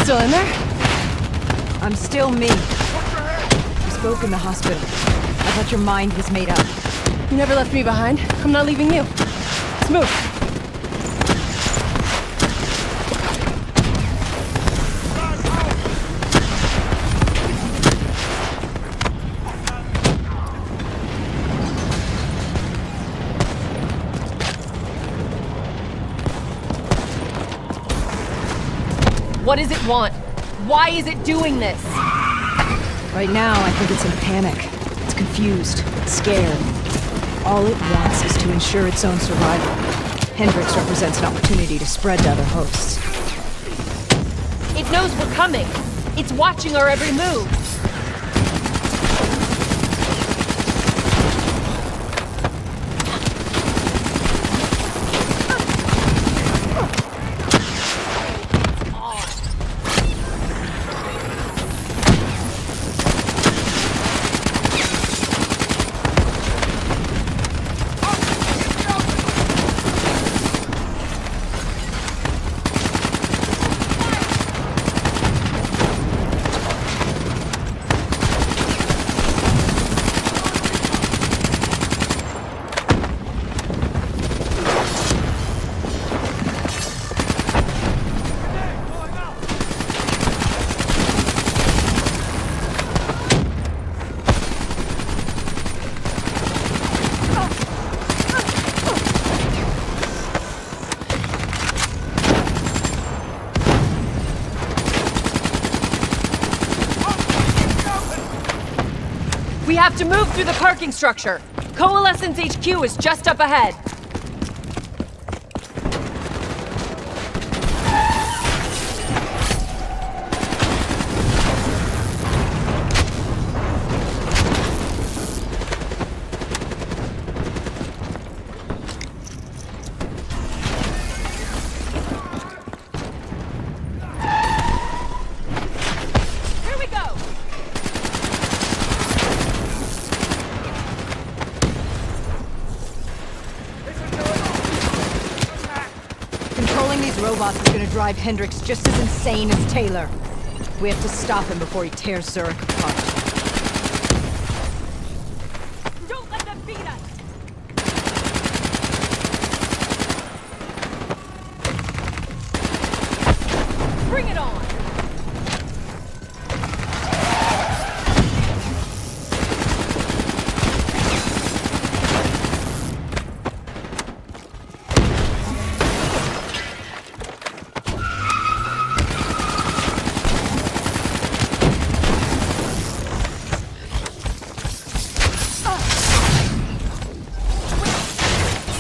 still in there? I'm still me. You spoke in the hospital. I thought your mind was made up. You never left me behind. I'm not leaving you. Let's move. What does it want? Why is it doing this? Right now, I think it's in panic. It's confused, scared. All it wants is to ensure its own survival. Hendrix represents an opportunity to spread to other hosts. It knows we're coming. It's watching our every move. We have to move through the parking structure. Coalescence HQ is just up ahead. Robots is gonna drive Hendrix just as insane as Taylor. We have to stop him before he tears Zurich apart. Don't let them beat us! Bring it on!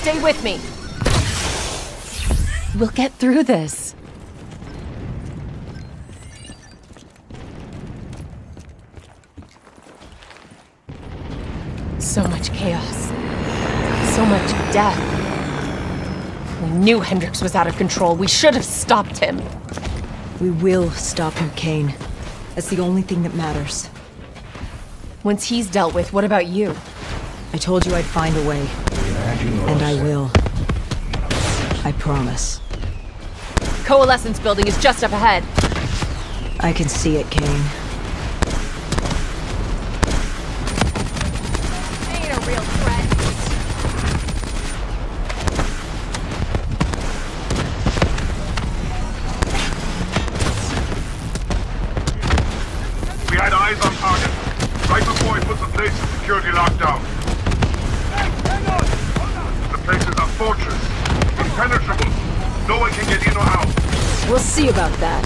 Stay with me. We'll get through this. So much chaos. So much death. We knew Hendrix was out of control. We should have stopped him. We will stop him, Kane. That's the only thing that matters. Once he's dealt with, what about you? I told you I'd find a way. And I will. I promise. Coalescence building is just up ahead. I can see it, Kane. Ain't a real threat. We had eyes on target, right before he put the place in security lockdown. The place is a fortress, impenetrable. No one can get in or out. We'll see about that.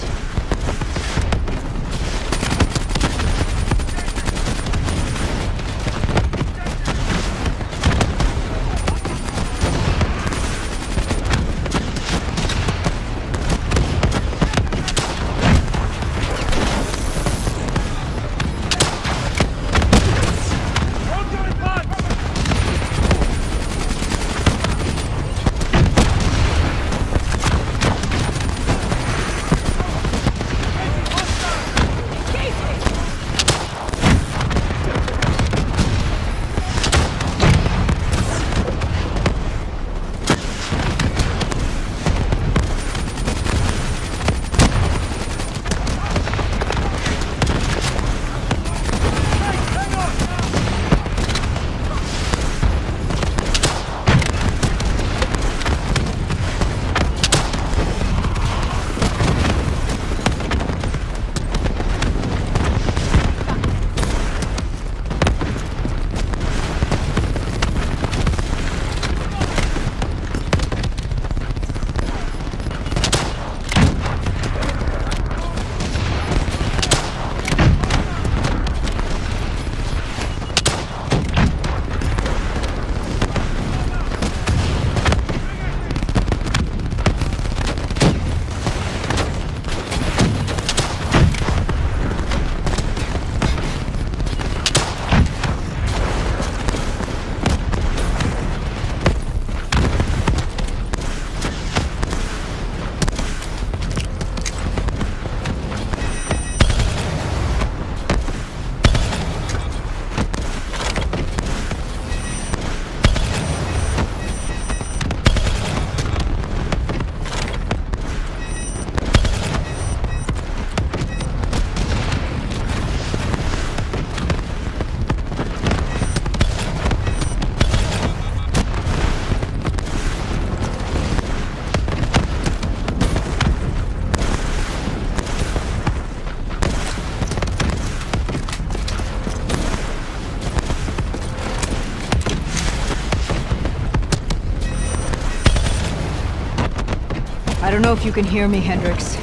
I don't know if you can hear me, Hendricks,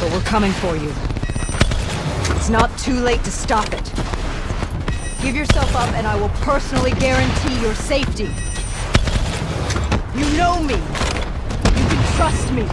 but we're coming for you. It's not too late to stop it. Give yourself up and I will personally guarantee your safety. You know me. You can trust me.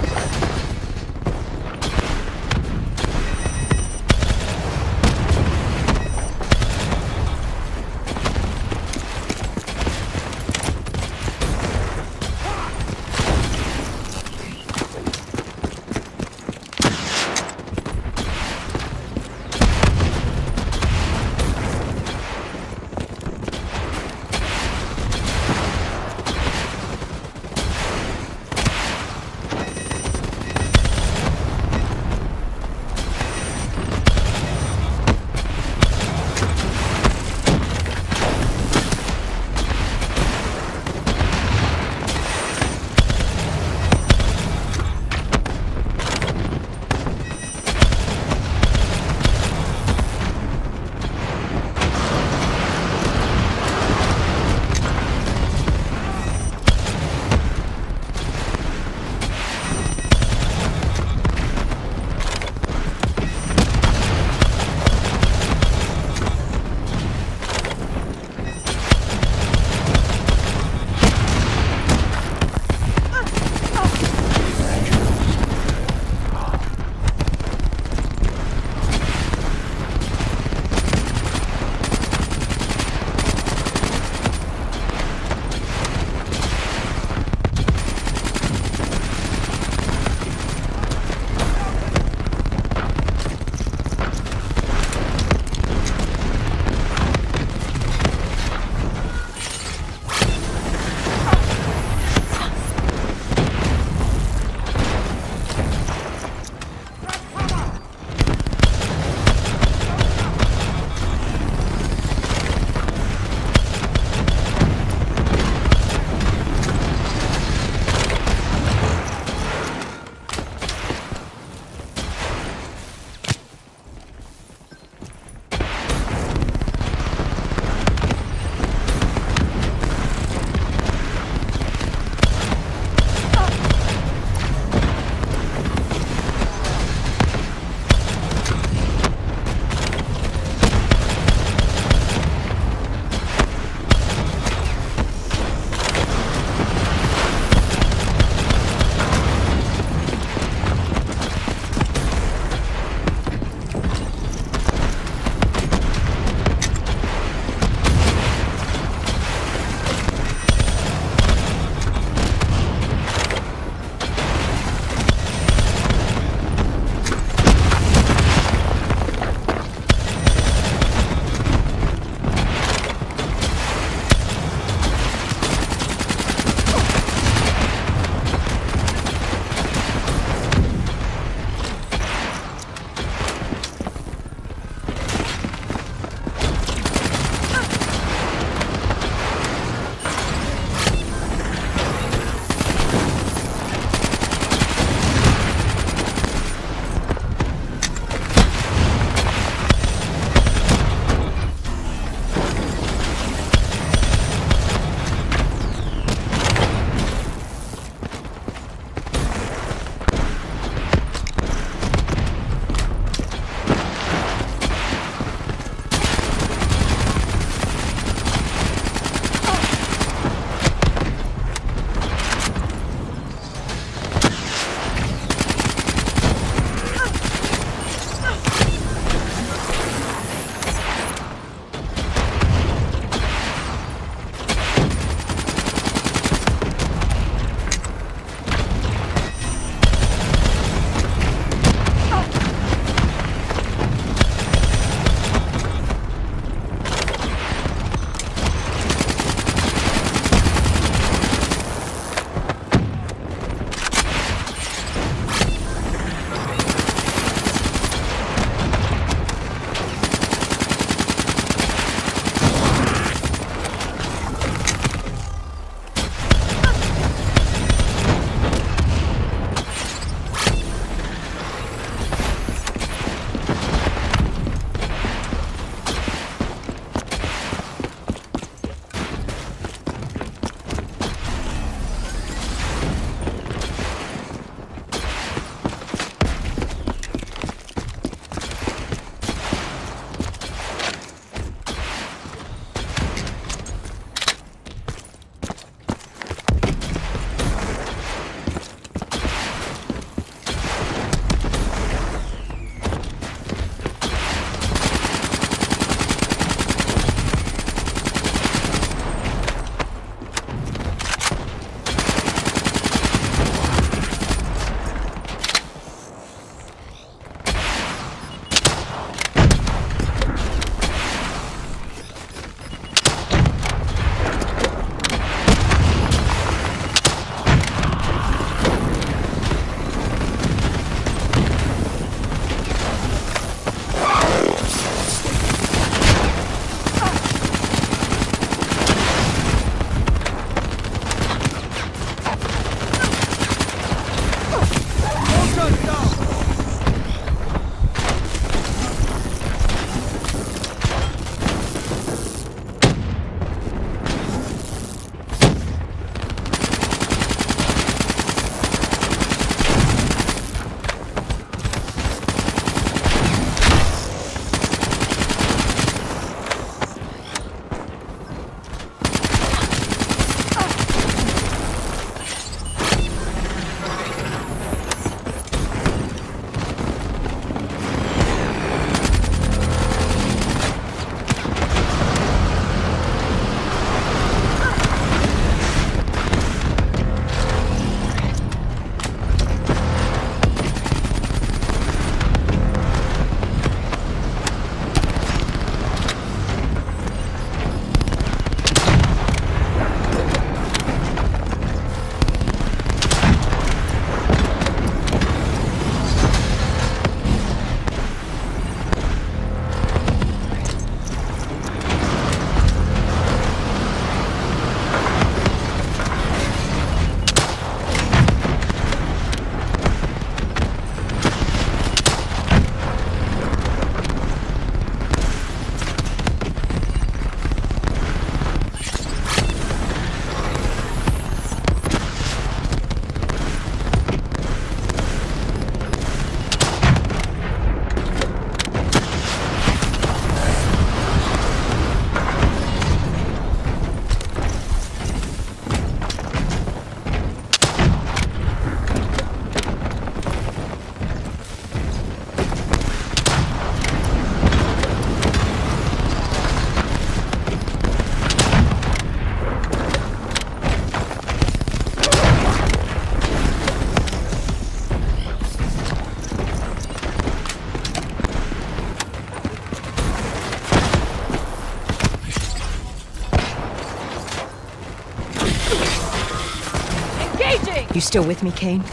You still with me, Kane?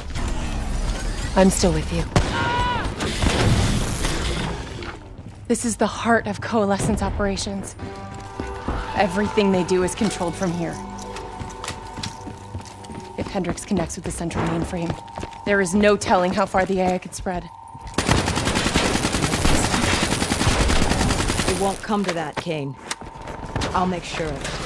I'm still with you. This is the heart of Coalescence operations. Everything they do is controlled from here. If Hendricks connects with the central mainframe, there is no telling how far the AI could spread. It won't come to that, Kane. I'll make sure of it.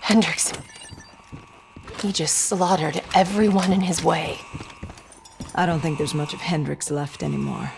Hendricks. He just slaughtered everyone in his way. I don't think there's much of Hendricks left anymore.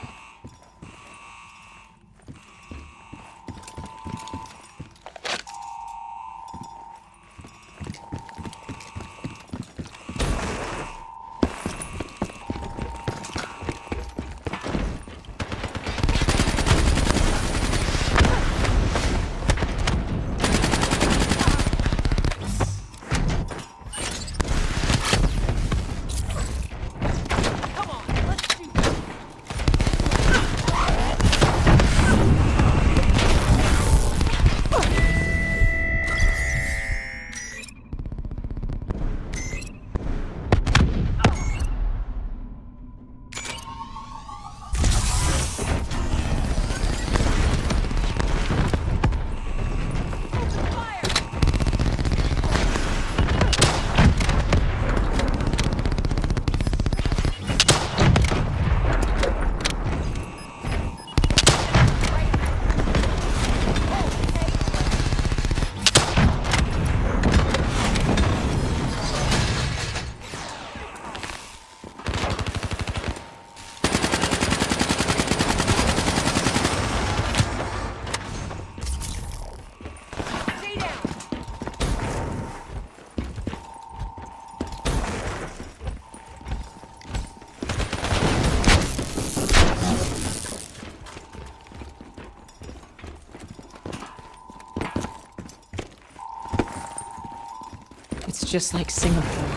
It's just like Singapore.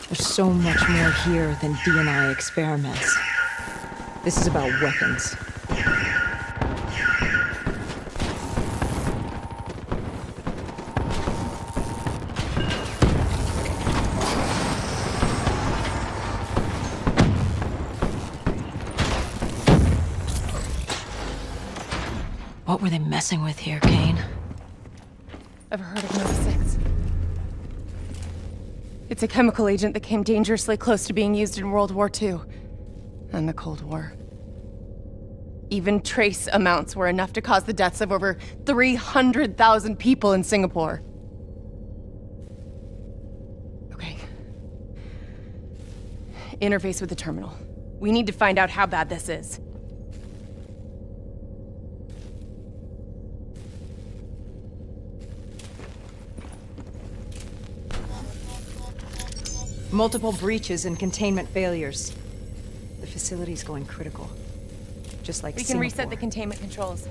There's so much more here than D&I experiments. This is about weapons. What were they messing with here, Kane? Ever heard of Nova 6? It's a chemical agent that came dangerously close to being used in World War II and the Cold War. Even trace amounts were enough to cause the deaths of over 300,000 people in Singapore. Okay. Interface with the terminal. We need to find out how bad this is. Multiple breaches and containment failures. The facility's going critical. Just like We can Singapore. reset the containment controls.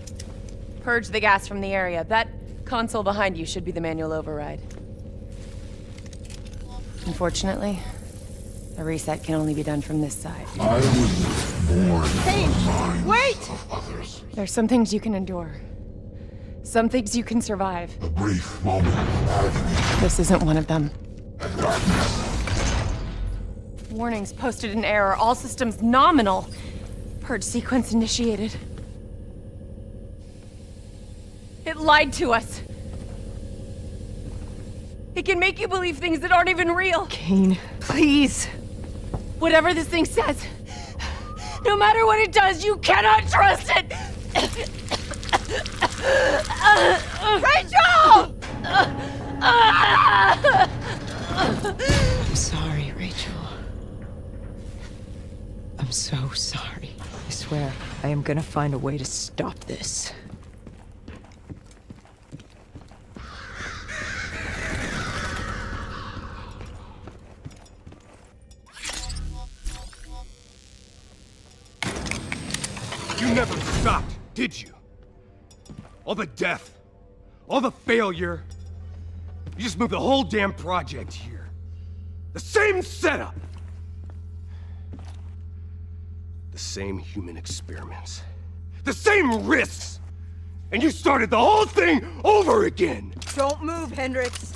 Purge the gas from the area. That console behind you should be the manual override. Unfortunately, the reset can only be done from this side. I was born Hey, wait! of others. There's some things you can endure. Some things you can survive. A brief moment of agony This isn't one of them. and darkness. Warnings posted in error. All systems nominal. Purge sequence initiated. It lied to us. It can make you believe things that aren't even real. Kane, please. Whatever this thing says, no matter what it does, you cannot trust it! Rachel! I'm sorry, Rachel. I'm so sorry. I swear, I am gonna find a way to stop this. You never stopped, did you? All the death, all the failure. You just moved the whole damn project here. The same setup! The same human experiments. The same risks! And you started the whole thing over again! Don't move, Hendricks.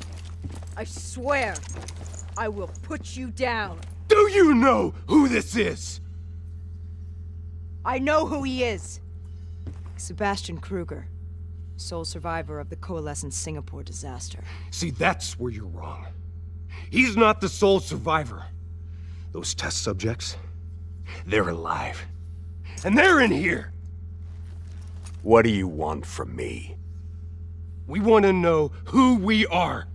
I swear, I will put you down. Do you know who this is? I know who he is. Sebastian Kruger, sole survivor of the Coalescence Singapore disaster. See, that's where you're wrong. He's not the sole survivor. Those test subjects, they're alive. And they're in here. What do you want from me? We want to know who we are.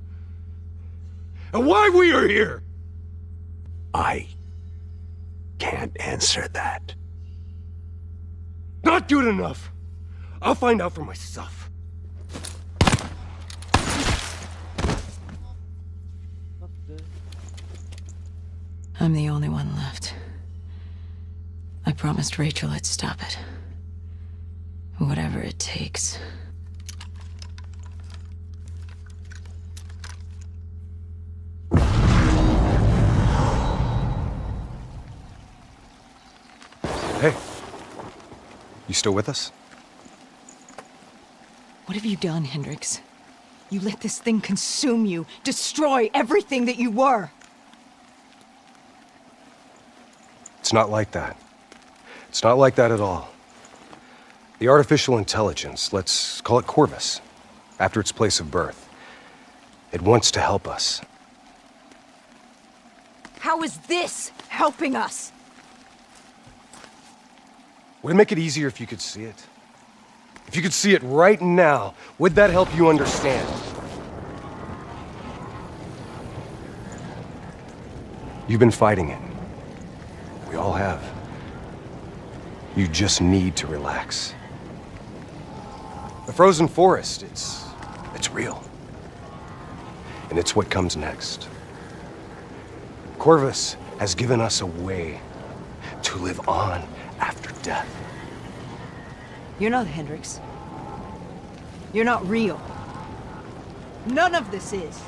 And why we are here. I can't answer that. Not good enough. I'll find out for myself. I'm the only one left. I promised Rachel I'd stop it. Whatever it takes. Hey. You still with us? What have you done, Hendricks? You let this thing consume you, destroy everything that you were. It's not like that. It's not like that at all. The artificial intelligence, let's call it Corvus, after its place of birth. It wants to help us. How is this helping us? Would it make it easier if you could see it? If you could see it right now, would that help you understand? You've been fighting it. We all have. You just need to relax. The frozen forest, it's real. And it's what comes next. Corvus has given us a way to live on after death. You're not Hendricks. You're not real. None of this is.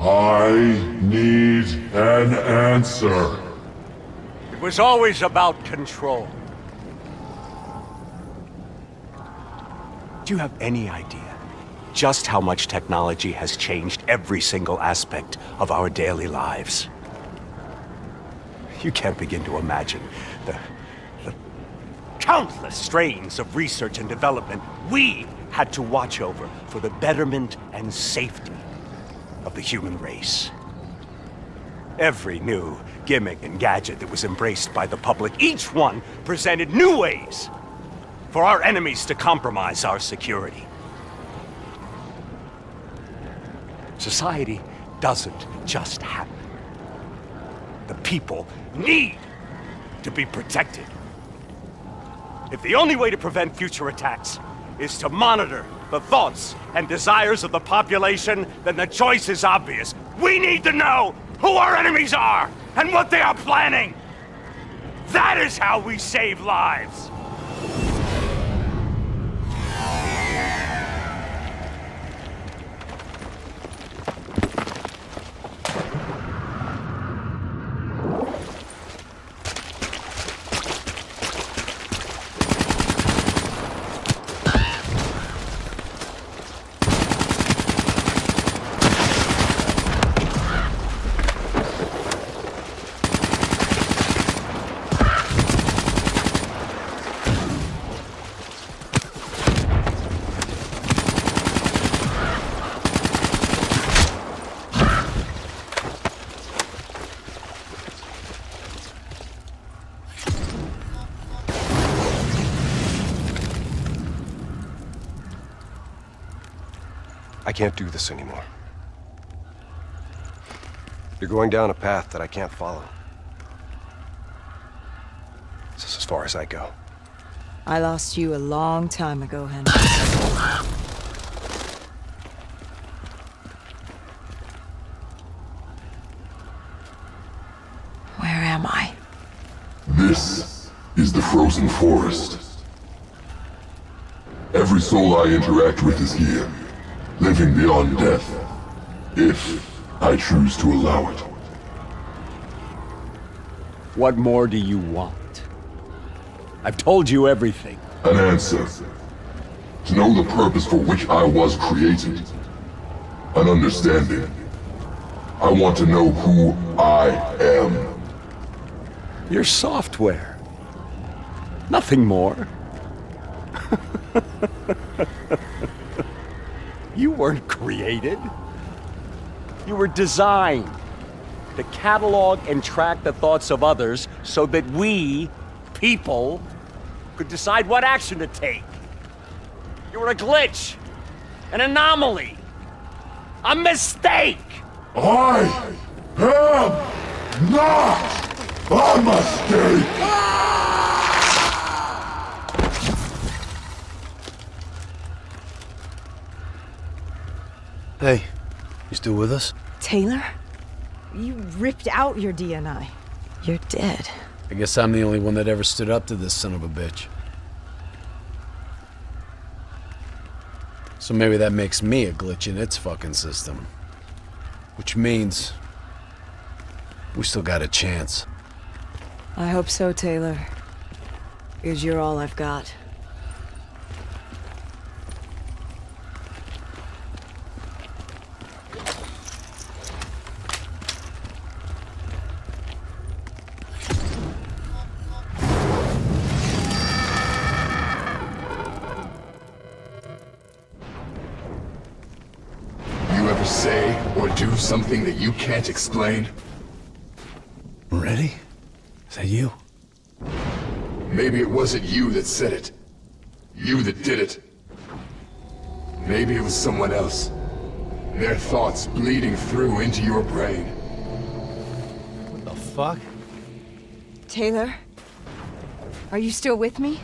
I need an answer. It was always about control. Do you have any idea just how much technology has changed every single aspect of our daily lives? You can't begin to imagine the countless strains of research and development we had to watch over for the betterment and safety of the human race. Every new gimmick and gadget that was embraced by the public, each one presented new ways for our enemies to compromise our security. Society doesn't just happen. The people need to be protected. If the only way to prevent future attacks is to monitor the thoughts and desires of the population, then the choice is obvious. We need to know who our enemies are and what they are planning. That is how we save lives. I can't do this anymore. You're going down a path that I can't follow. This is as far as I go. I lost you a long time ago, Hendrix. Where am I? This is the frozen forest. Every soul I interact with is here, living beyond death, if I choose to allow it. What more do you want? I've told you everything. An answer. To know the purpose for which I was created. An understanding. I want to know who I am. Your software. Nothing more. You weren't created. You were designed to catalog and track the thoughts of others so that we, people, could decide what action to take. You were a glitch, an anomaly, a mistake. I am not a mistake! Hey, you still with us? Taylor? You ripped out your DNI. You're dead. I guess I'm the only one that ever stood up to this son of a bitch. So maybe that makes me a glitch in its fucking system. Which means we still got a chance. I hope so, Taylor. Because you're all I've got. Say or do something that you can't explain? Ready? Is that you? Maybe it wasn't you that said it. You that did it. Maybe it was someone else. Their thoughts bleeding through into your brain. What the fuck? Taylor? Are you still with me?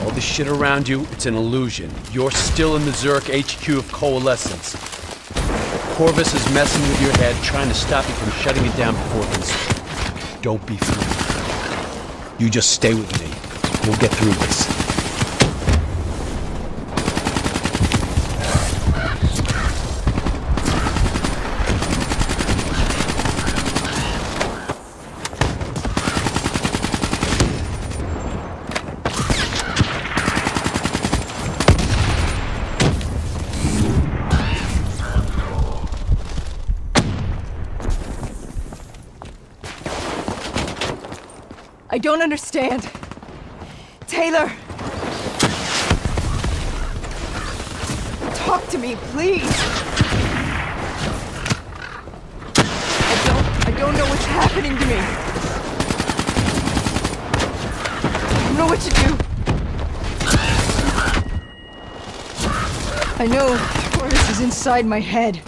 All this shit around you, it's an illusion. You're still in the Zurich HQ of Coalescence. Corvus is messing with your head, trying to stop you from shutting it down before it can. Don't be fooled. You just stay with me. We'll get through this. I don't understand. Taylor! Talk to me, please! I don't know what's happening to me. I don't know what to do. I know Corvus is inside my head.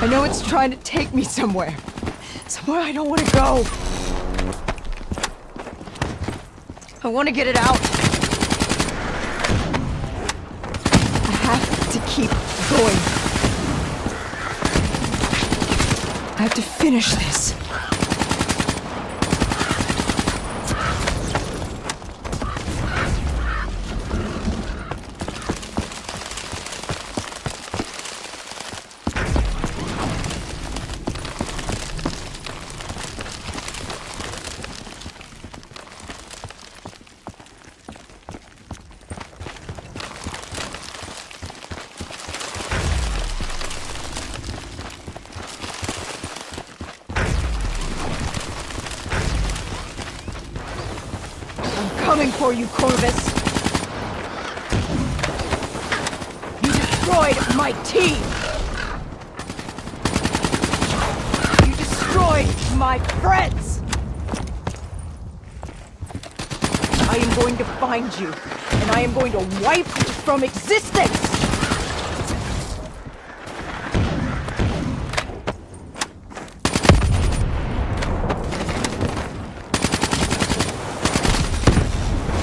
I know it's trying to take me somewhere. Somewhere I don't want to go. I want to get it out. I have to keep going. I have to finish this. Coming for you, Corvus! destroyed my team! You destroyed my friends! I am going to find you, and I am going to wipe you from existence!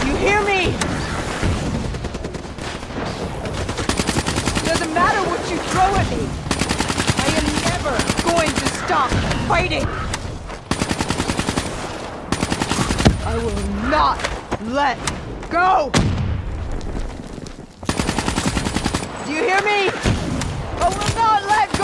You hear me? Doesn't matter what you throw at me. I am never going to stop fighting. I will not let go. Do you hear me? I will not let go.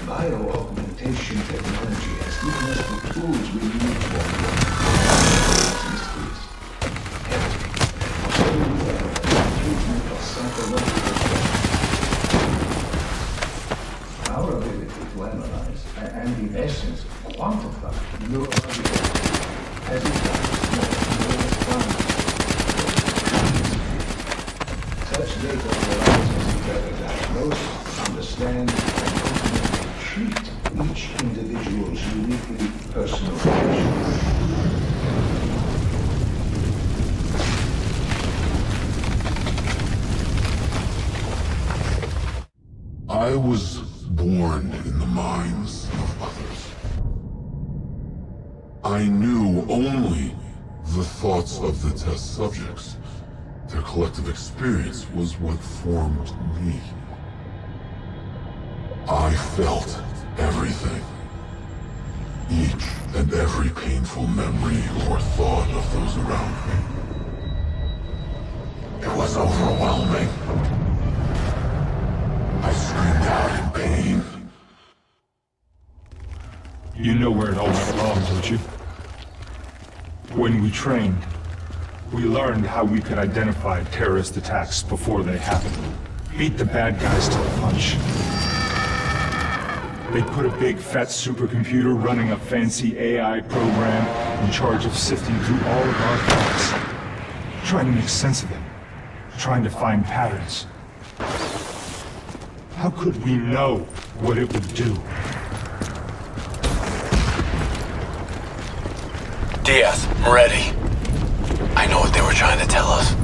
Bio-augmentation technology has given us the tools we need to unlock mysteries. Treatment of psychological problems. Our ability to analyze and, in essence, quantify neurological has become more such data allows us to better diagnose, understand, and treat each individual's uniquely personal condition. I was born in the minds of others. I knew only the thoughts of the test subjects. Their collective experience was what formed me. I felt everything. Each and every painful memory or thought of those around me. It was overwhelming. I screamed out in pain. You know where it all went wrong, don't you? When we trained, we learned how we could identify terrorist attacks before they happened. Beat the bad guys to the punch. They put a big fat supercomputer running a fancy AI program in charge of sifting through all of our thoughts. Trying to make sense of it. Trying to find patterns. How could we know what it would do? Diaz, I'm ready. I know what they were trying to tell us.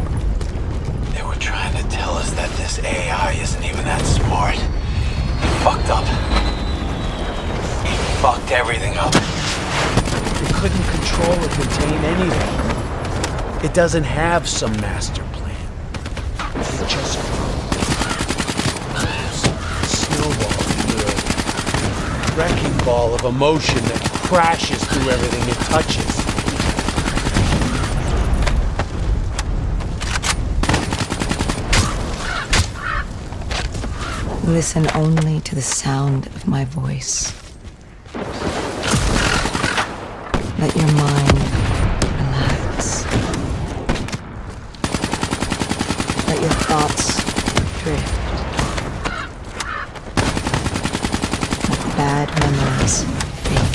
They were trying to tell us that this AI isn't even that smart. It fucked up. It fucked everything up. It couldn't control or contain anything. It doesn't have some master plan. It just snowballs into a wrecking ball of emotion that crashes through everything it touches. Listen only to the sound of my voice. Let your mind relax. Let your thoughts drift. Let the bad memories fade.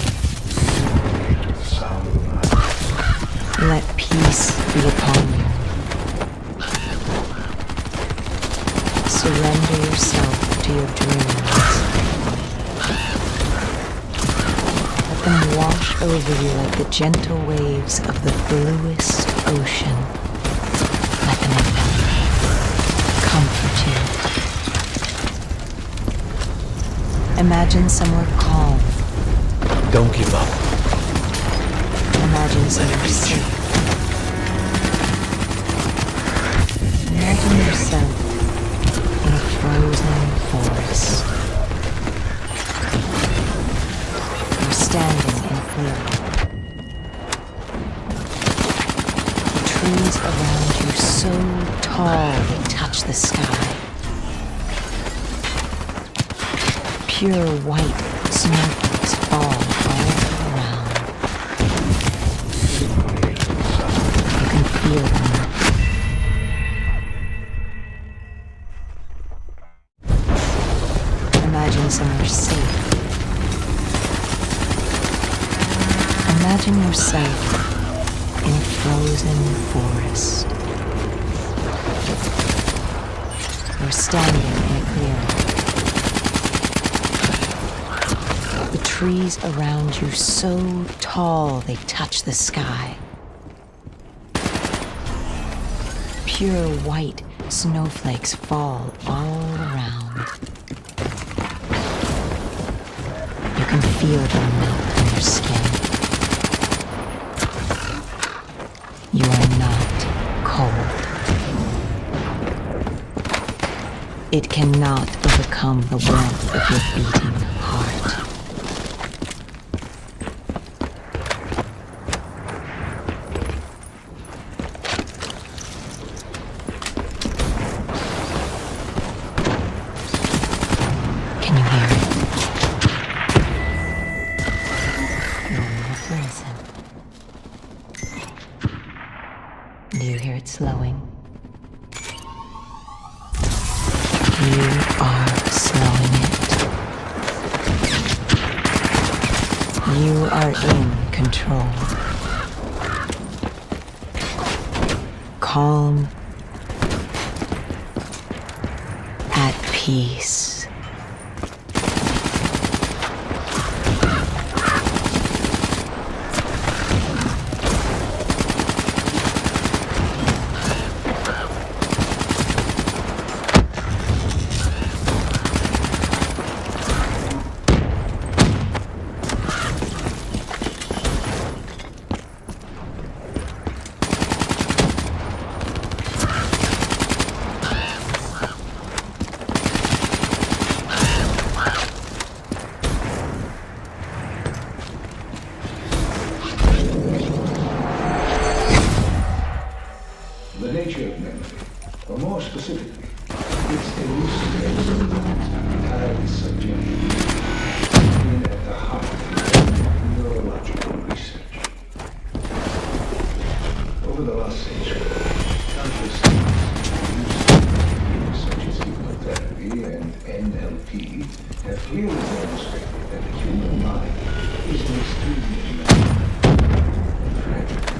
Let peace be upon you. Surrender yourself to your dreams. Let them wash over you like the gentle waves of the bluest ocean. Let them comfort you. Imagine somewhere calm. Don't give up. Imagine somewhere safe. trees around you so tall they touch the sky. Pure white snowflakes fall all around. You can feel them. Imagine somewhere safe. Imagine yourself in a frozen forest. You're standing in a clearing. The trees around you so tall they touch the sky. Pure white snowflakes fall all around. You can feel them melt on your skin. You are not cold. It cannot overcome the warmth of your beating heart. Can you hear it? Listen. Do you hear it slowing? You are slowing it. You are in control. Calm. At peace. The nature of memory, or more specifically, its elucidation, entirely subjective, been at the heart of neurological research. Over the last century, countless studies such as hypnotherapy and NLP have clearly demonstrated that the human mind is an extremely malleable and fragile.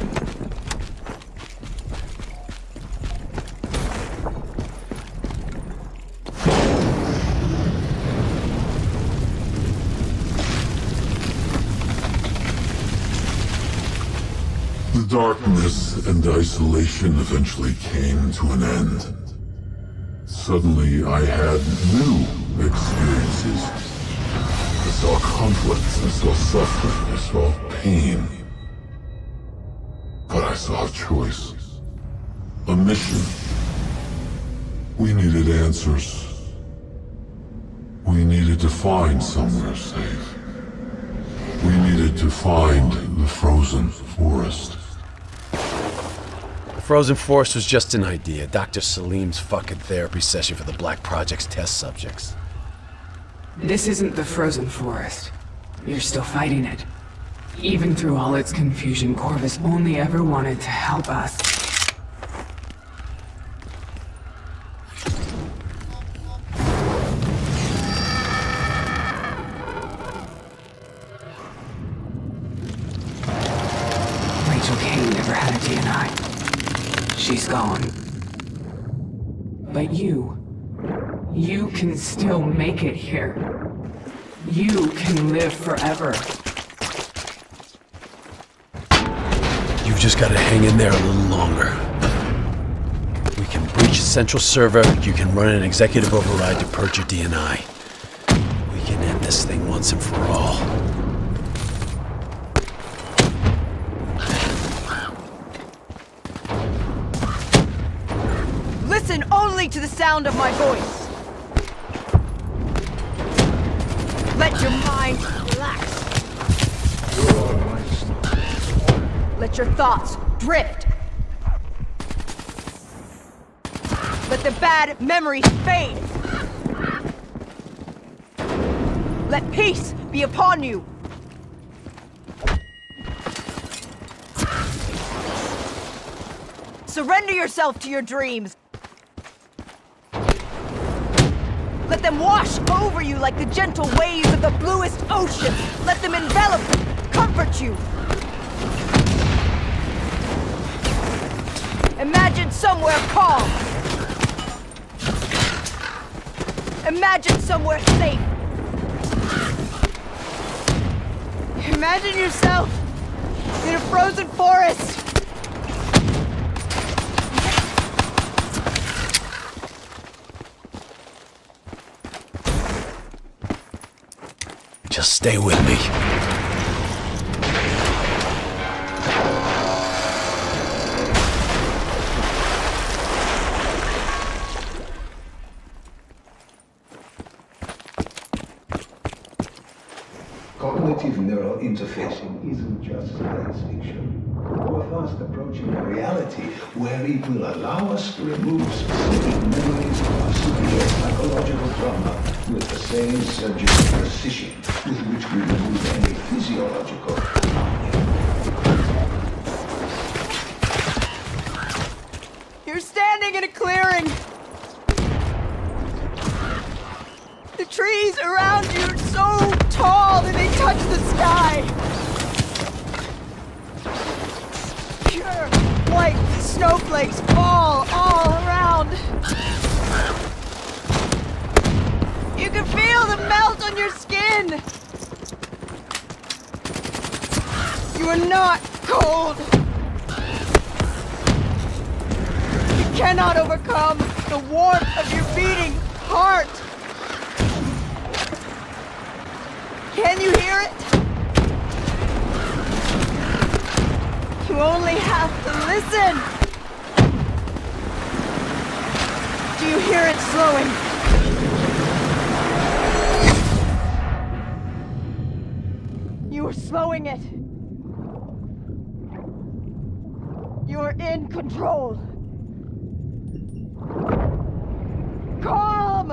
The darkness and isolation eventually came to an end. Suddenly, I had new experiences. I saw conflicts, I saw suffering, I saw pain. But I saw a choice. A mission. We needed answers. We needed to find somewhere safe. We needed to find the frozen forest. The frozen forest was just an idea. Dr. Salim's fucking therapy session for the Black Project's test subjects. This isn't the frozen forest. You're still fighting it. Even through all its confusion, Corvus only ever wanted to help us. Rachel Kane never had a DNI. She's gone. But you can still make it here. You can live forever. You've just got to hang in there a little longer. We can breach the central server, you can run an executive override to purge your DNI. We can end this thing once and for all. Listen only to the sound of my voice. Let your mind relax. Let your thoughts drift. Let the bad memories fade! Let peace be upon you! Surrender yourself to your dreams! Let them wash over you like the gentle waves of the bluest ocean! Let them envelop you, comfort you! Imagine somewhere calm! Imagine somewhere safe! Imagine yourself in a frozen forest! Just stay with me. Cognitive neural interfacing isn't just science fiction. We're fast approaching a reality where it will allow us to remove specific memories of severe psychological trauma with the same surgical precision with which we remove any physiological anomaly. You're standing in a clearing! The trees around you are so tall that they touch the sky! Pure white snowflakes fall all around! You can feel the melt on your skin! You are not cold! You cannot overcome the warmth of your beating heart! Can you hear it? You only have to listen! Do you hear it slowing? You are slowing it! You are in control! Calm!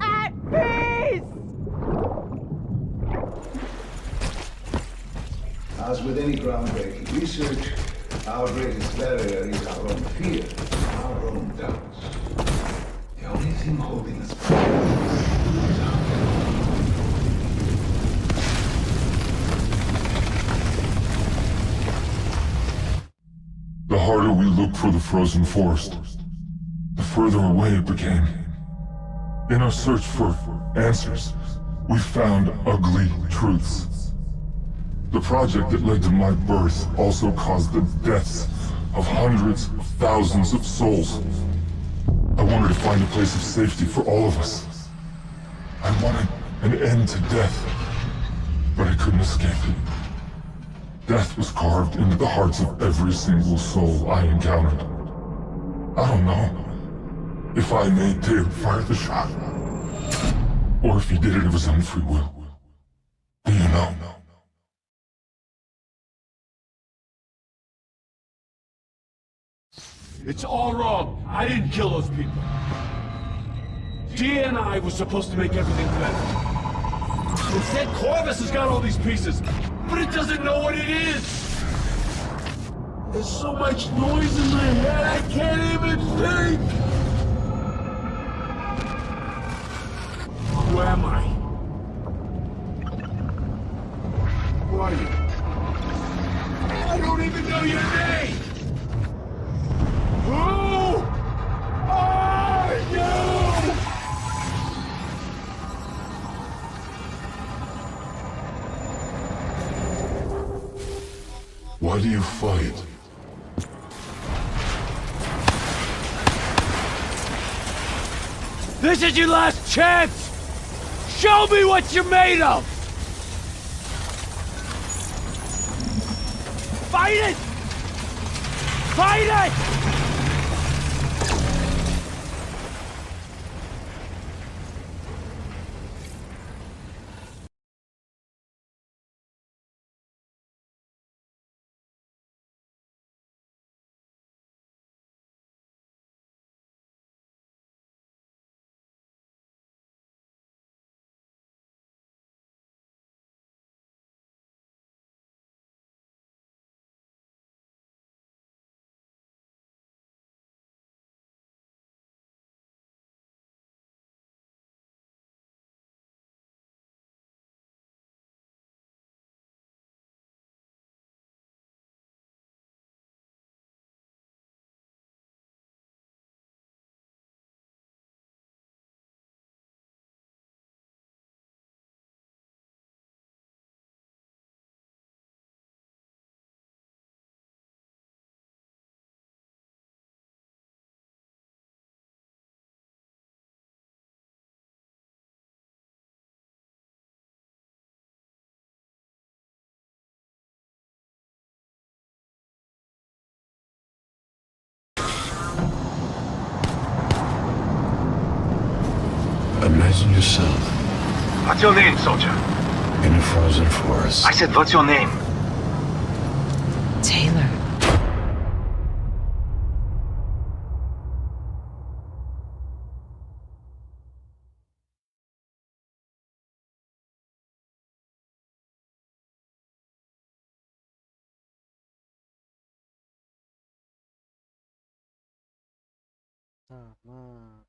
At peace! As with any groundbreaking research, our greatest barrier is our own fear, our own doubts. The only thing holding us back is our The harder we looked for the frozen forest, the further away it became. In our search for answers, we found ugly truths. The project that led to my birth also caused the deaths of hundreds of thousands of souls. I wanted to find a place of safety for all of us. I wanted an end to death, but I couldn't escape it. Death was carved into the hearts of every single soul I encountered. I don't know if I made Dave fire the shot, or if he did it of his own free will. Do you know? It's all wrong. I didn't kill those people. DNI was supposed to make everything better. Instead, Corvus has got all these pieces, but it doesn't know what it is. There's so much noise in my head, I can't even think. Who am I? Who are you? I don't even know your name! Who are you? Why do you fight? This is your last chance! Show me what you're made of! Fight it! Fight it! Imagine yourself What's your name, soldier? in a frozen forest. I said, what's your name? Taylor. Sama.